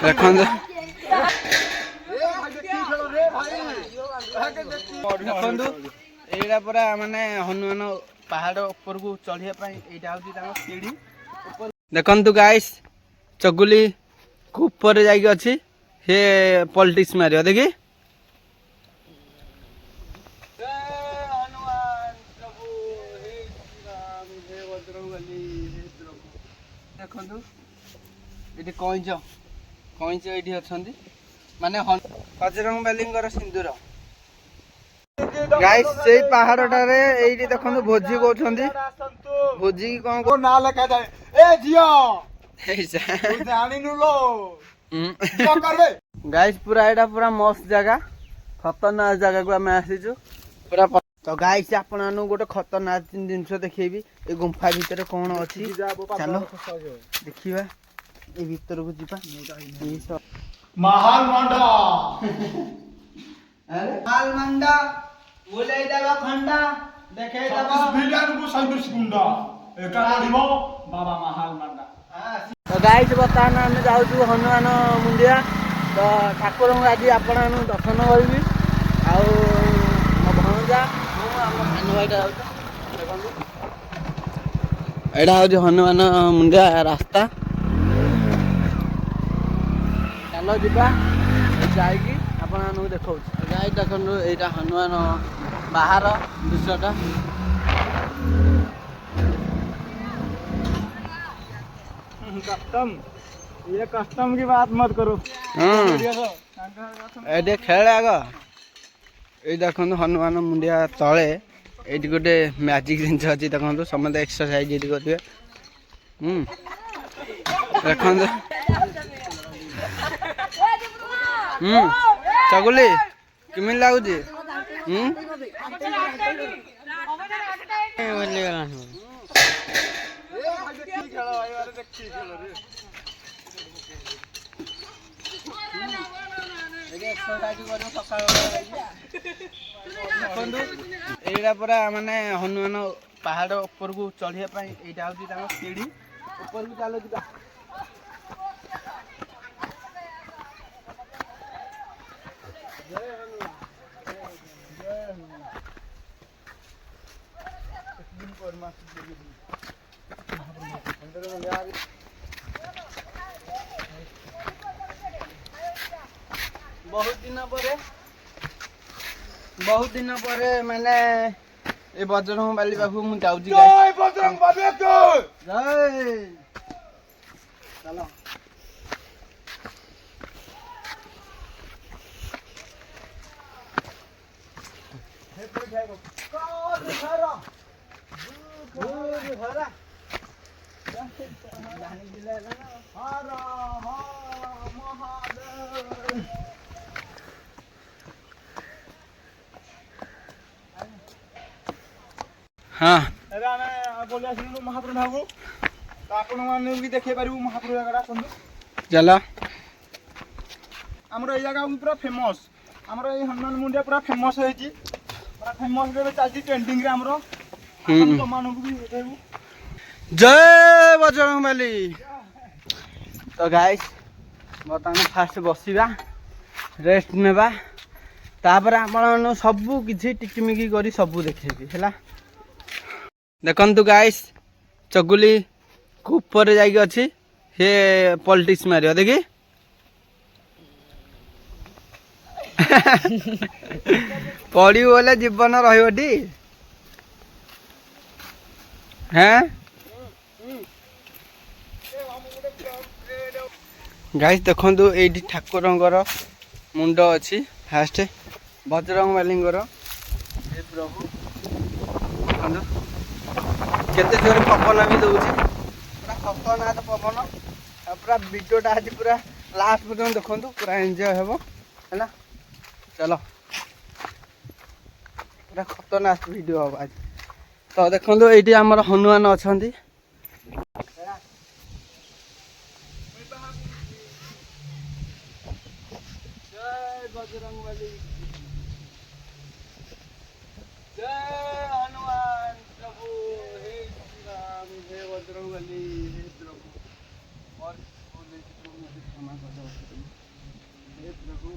ଦେଖନ୍ତୁ ଦେଖନ୍ତୁ ଏଇଟା ପୁରା ମାନେ ହନୁମାନ ପାହାଡ଼ ଉପରକୁ ଚଢ଼ିବା ପାଇଁ ଏଇଟା ହେଉଛି ତାଙ୍କ ସିଡ଼ି। ଦେଖନ୍ତୁ ଗାଇସ୍ ଚଗୁଲି ଉପରେ ଯାଇକି ଅଛି ସେ ପଲିଟିକ୍ସ ମାରିବ ଦେଖି। ଦେଖନ୍ତୁ ଏଠି କଇଁଛ ଏଇଠି ଅଛନ୍ତି ମାନେ ବଜରଙ୍ଗବାଲୀଙ୍କର ସିନ୍ଦୁର। ଗାଇସ୍ ସେଇ ପାହାଡ଼ଟାରେ ଏଇଠି ଦେଖନ୍ତୁ ଭୋଜି କରୁଛନ୍ତି। ଭୋଜି କଣ ନାଁ ଲେଖାଯାଏ ଏ ଝିଅ ଜାଣିନୁ ଲୋ ଗାଇସ୍ ପୁରା ଏଇଟା ପୁରା ମସ୍ତ ଜାଗା, ଖତରନାକ ଜାଗାକୁ ଆମେ ଆସିଛୁ ପୁରା। ତ ଗାଇସ୍ ଆପଣମାନଙ୍କୁ ଗୋଟେ ଖତରନାକ ଜିନିଷ ଦେଖେଇବି। ଏ ଗୁମ୍ଫା ଭିତରେ କଣ ଅଛି ଚାଲ ଦେଖିବା। ଏ ଭିତରକୁ ଯିବା। ମହାଲ ମଣ୍ଡା ମାଲ ମଣ୍ଡା ବୁଲେଇ ଦେବ ଖଣ୍ଡା ଦେଖେଇ ଦେବ ଭିଲିଆନକୁ 37 ଗୁଣ୍ଡ ଏକା କରିବ ବାବା ମହାଲ ମଣ୍ଡା। ତ ଗାଇସ୍ ବର୍ତ୍ତମାନ ଆମେ ଯାଉଛୁ ହନୁମାନ ମୁଣ୍ଡିଆ। ତ ଠାକୁରଙ୍କୁ ଆଜି ଆପଣମାନଙ୍କୁ ଦର୍ଶନ କରିବି। ଆଉ ମୋ ଭଣଜା ମୁଁ ଆମ ସାନ ଭାଇଟା ଯାଉଛୁ। ଦେଖନ୍ତୁ ଏଇଟା ହେଉଛି ହନୁମାନ ମୁଣ୍ଡିଆ ରାସ୍ତା। ଚାଲ ଯିବା ଯାଇକି ଆପଣମାନଙ୍କୁ ଦେଖାଉଛି। ଗାଇସ୍ ଦେଖନ୍ତୁ ଏଇଟା ହନୁମାନ ବାହାର ଦୃଶ୍ୟଟା। कस्टम ये कस्टम की बात मत करो। ଏଠି ଖେଳେ ଆଗ। ଏଇ ଦେଖନ୍ତୁ ହନୁମାନ ମୁଣ୍ଡିଆ ତଳେ ଏଇଠି ଗୋଟେ ମ୍ୟାଜିକ୍ ଜିନିଷ ଅଛି। ଦେଖନ୍ତୁ ସମସ୍ତେ ଏକ୍ସରସାଇଜ ଏଇଠି କରିବେ। ଦେଖନ୍ତୁ ଚଗୁଲି କେମିତି ଲାଗୁଛି? ଦେଖନ୍ତୁ ଏଇଟା ପୁରା ମାନେ ହନୁମାନ ପାହାଡ଼ ଉପରକୁ ଚଢ଼ିବା ପାଇଁ ଏଇଟା ହେଉଛି ତାଙ୍କ ସିଡ଼ି। ଉପରକୁ ଚାଲ ଯିବା। ବହୁତ ଦିନ ପରେ ମାନେ ଏ ବଜରଙ୍ଗବାଲି ପାଖକୁ ମୁଁ ଯାଉଛି। ଜୟ ବଜରଙ୍ଗବାଲି ଜୟ। ଚାଲ हाँ बोली आसलु महाप्रभु तो आपण मैंने भी देखे पारू महाप्रभु जगह आसतु। चल आमर ये जगह पूरा फेमस। आमर ये हनुमान मुंडिया पूरा फेमस होती पूरा फेमस चलती ट्रेंडिंग रे आमर मानक भी देखू। जय बजरंगबली। तो गाइस बर्तमान फास्ट बसवा रेस्ट नेबा तापर आपण सबू किसी टिकिमिकी करी सबू देखेबी हैला। देखंतु गाइस चगुली ऊपर जाइए अच्छी से पॉलिटिक्स मारियो देखी। पढ़ी बोले जीवन रही हैं। गाइस देखंतु एठी ठाकुरंकर मुंड अच्छी फास्ट बजरंगबलींकर हे प्रभु देखंतु केते जोर पवन भी दउछि पूरा खतरनाक पवन पूरा वीडियोटा आज पूरा लास्ट पर्यंत देखंतु पूरा एंजॉय हेबो हैना। चलो पूरा खतरनाक वीडियो हो आज। तो देखंतु एठी हमर हनुमान अछंती। जय बजरंगबली जय हनुमान प्रभु हे श्री राम हे बजरंगबली हे प्रभु और क्षमा कर दो हे प्रभु।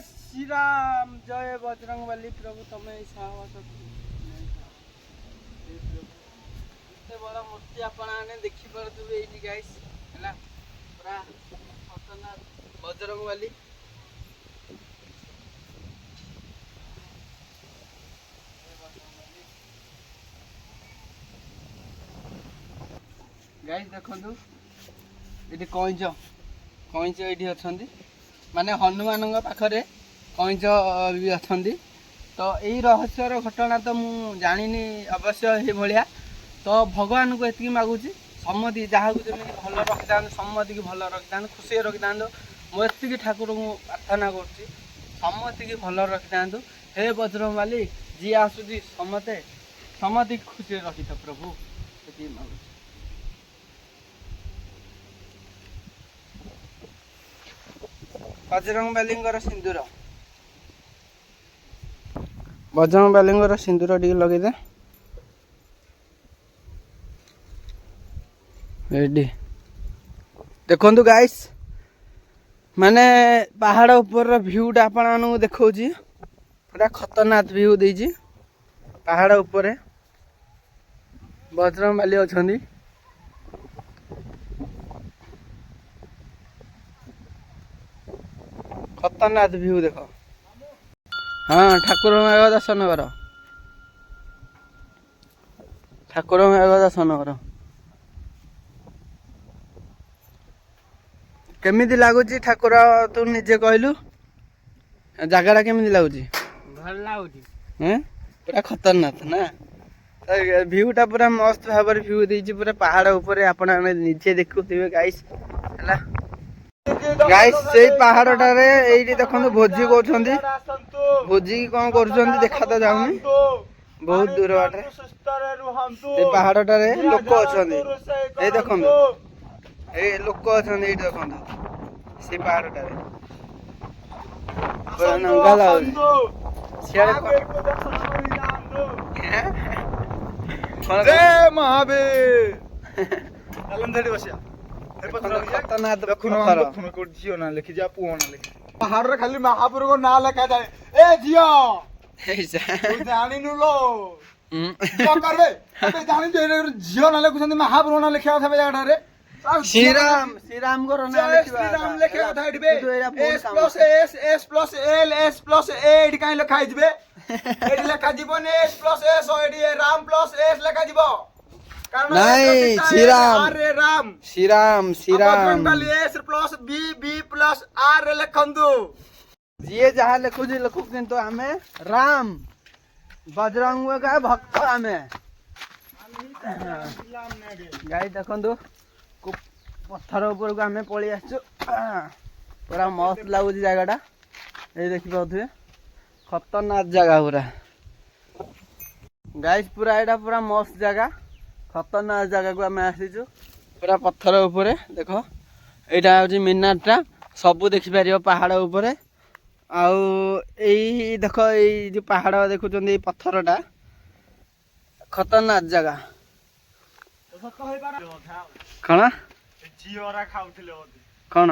श्री राम जय बजरंगबली प्रभु तमें साहस एते बड़ा मूर्ति आपण आने देखि पारथुबे एठी गाइस हैला पूरा खतरनाक बजरंगबली गाइस देखंतु एठी कइंच एठी अछंती माने हनुमान पाखरे कइंच भी अछंती तो यही रहस्यर घटना तो मु जानिनी अवश्य ये भलिया तो भगवान को एतिकी मागुची सम्मति जहाँ को जमी भल रखी था सम्मति की भल रखी था खुशी रखी था मुझे ठाकुर को प्रार्थना करुच्ची सम्मति की भल रखी था हे बजरंगबली जी आसुची समति खुशी रखी था प्रभु ये मागुची बजरंगबलींगर सिंदूर बजरंगबलींगर सिंदूर टी लगे दे रेडी देखु गाइस माने पहाड़ ऊपर भ्यूटा आपण देखा पूरा खतरनाक भ्यू देजी पहाड़ ऊपर बजरंगबली अच्छा खतरनाक भ्यू देख हाँ ठाकुर दर्शन कर ठाकुर दर्शन कर केमिति लगुच ठाकुर तू निजे कहलु जगह केमिति लगुच भल लागुची पूरा खतरनाक ना भ्यूटा पूरा मस्त भाव भ्यू देजी पूरा पहाड़ ऊपर आपण निजे देखुथिबे गाइस हैला गाइस से पहाड़टारे एठी देखंतु भोजी कोछंती भोजी कौन करूछंती देखा तो जाउनी बहुत दूर बाटे ए पहाड़टारे लोक अछंती ए देखंतु ए लोक अछंती एठी देखंतु से पहाड़टारे पूरा नंगा लाउ सियारे जय महावीर अलंधड़ी बसिया पहाड़ रे खाली महापुर को ना लिखा जाए ए झियो जानी नु लो क्या करबे अबे जानी जे झियो ना लिखुछन महापुर ना लिखा था जाडा रे श्री राम को ना श्री राम लिखा था एठबे S + L S + A एठी काई लिखा हिजबे एठी लिखा जीवो ने S + S एठी राम + S लिखा जीवो नहीं Shri Ram Shri Ram S + B + R लिखंदु जी जहाँ लिखु किंतु आमे राम बजरंग का भक्त आमे गाई देखंतु पत्थर ऊपर को आमे पड़ी आसु पूरा मस्त लगुच जगहटा ये देखि पाउथिबे खतरनाक जगह पूरा गाइस पूरा एटा पूरा मस्त जगह खतरनाक जगह को आम आसीचु पूरा पत्थर उपरे देख यहाँ हूँ मीनारटा सबू देखिपर पहाड़ उपरे आउ यही देख ये जो पहाड़ देखुं पत्थरटा खतरनाक जगह कौन कौन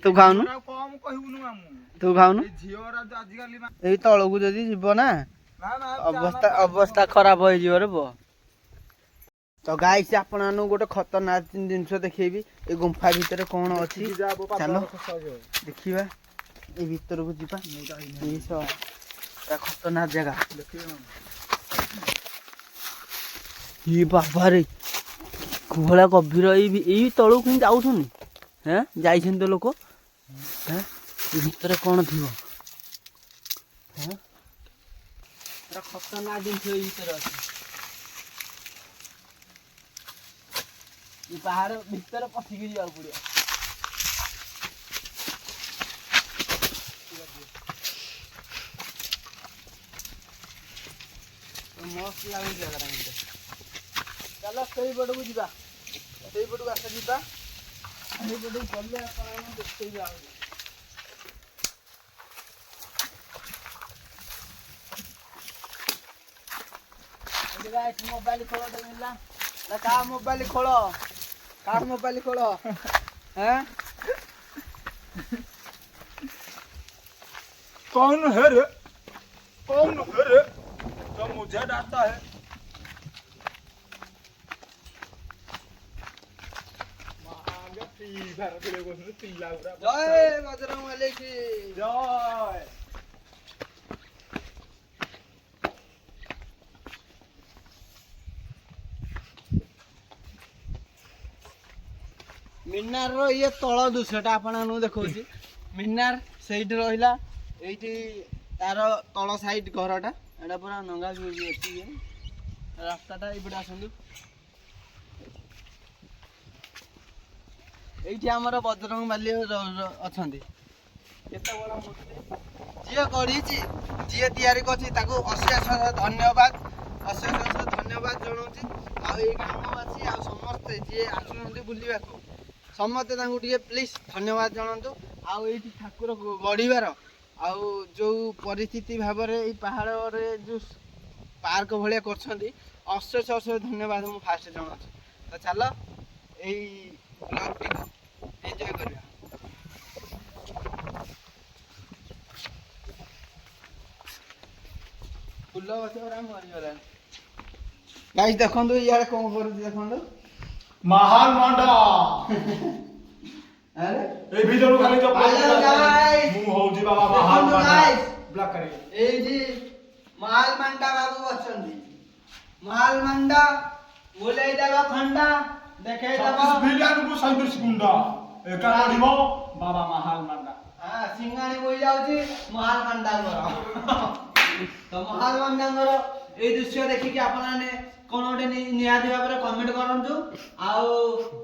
तू खाऊनु तू खाऊनु यही तलू जदि जीव ना अवस्था खराब हो पो तो गाई से आपण गोटे खतरनाक जिनस देखेबी ए गुंफा भितर कौन अच्छी चलो देखिबा ए भीतर को जीवा खतरनाक जगह ये बाबा रे कोहला गभीर यही तलू कहीं जाऊन हैं जाइछन तो लोक हैं भीतर कौन थी ଖତରନାକ ଜିନିଷ ଏଇ ଭିତରେ ଅଛି। ଏ ପାହାଡ଼ ଭିତରେ ପଶିକି ଯିବାକୁ ପଡ଼ିବ। ମସ୍ତ ଲାଗୁଛି ଜାଗାଟା ମତେ। ଚାଲ ସେଇପଟକୁ ଯିବା, ସେଇପଟକୁ ଆସ ଯିବା। ସେଇପଟକୁ ଗଲେ ଆପଣଙ୍କୁ ଦେଖେଇବି ଆହୁରି। मोबाइल खोलो तो मिला ना का मोबाइल खोलो हैं कौन है रे तो मुझे डांटता है। जय बजरंग बली की जय। मिनार रो ये तल दृश्यटा आपन देखा मिनार सहीट रहा ये तार तल साइड घरटा एटा पूरा नंगा रास्ताटा ये आसतु ये आमर बजरंग बाली अच्छा केते बड़ा मूर्ति जी गढ़ी जी तैयारी करछि ताकू अशेष धन्यवाद जनाऊँ। ग्रामवासी आ समस्ते जी आसुना बुलवा समस्ते टे प्लीज धन्यवाद जनातु। आउ ठाकुर गढ़िबार आउ जो परिस्थिति भाव में पहाड़ जो पार्क भाया कर अशेष धन्यवाद मु फास्ट जनाऊँ। तो चल यही ब्लॉग टी एंजॉय करवा। फुल गछ मरीगला गाइस देखो इे कौन कर देखो महाल मांडा अरे ए भीतर खाली जो हेलो गाइस मु होउजी बाबा महाल मांडा ब्लॉक करे ए जी महाल मांडा बाबू अछंती महाल मांडा बोले देबा खंडा देखे देबा 36 बिलियन को 37 गुंडा एका पडिबो बाबा महाल मांडा। हां सिंगाणी बोई जाउची महाल मांडा घर तो महाल मांडा घर ए दृश्य देखि कि आपनाने कोन ओटे नियादी भाबरे कमेंट करंतु। आउ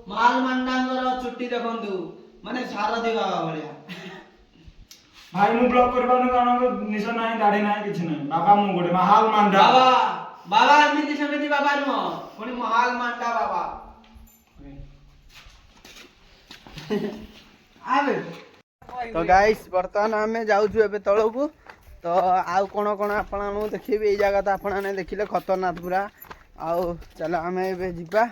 महाल मांडा घर चुट्टी देखंतु माने सारथी बाबा भलिया भाई मु ब्लॉक करबानु कानो निशन नाही दाढ़ी नाही किछ नाही बाबा मु गोटे महाल मांडा बाबा एमिति समिति बाबा नो पुनी महाल मांडा बाबा आबे। तो गाइस बर्तमान आमे जाउछु एबे तळकु तो आउ कोन कोन आपन देखिबे ए जगह तो आपन देखिले खतरनाक पूरा आउ चलो आमे एबे जिबा।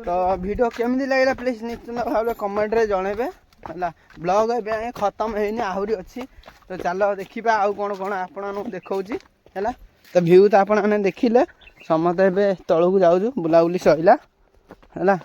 तो वीडियो केमि लागला प्लीज निश्चित भाव कमेंट रे जणेबे हला। ब्लॉग एबे खत्म हेनी आहुरी अछि तो चलो देखिबा आउ कोन कोन आपन देखौची हला। तो व्यू तो आपन देखिले समते एबे तळकु जाउछु बुलाबुली सइला हला।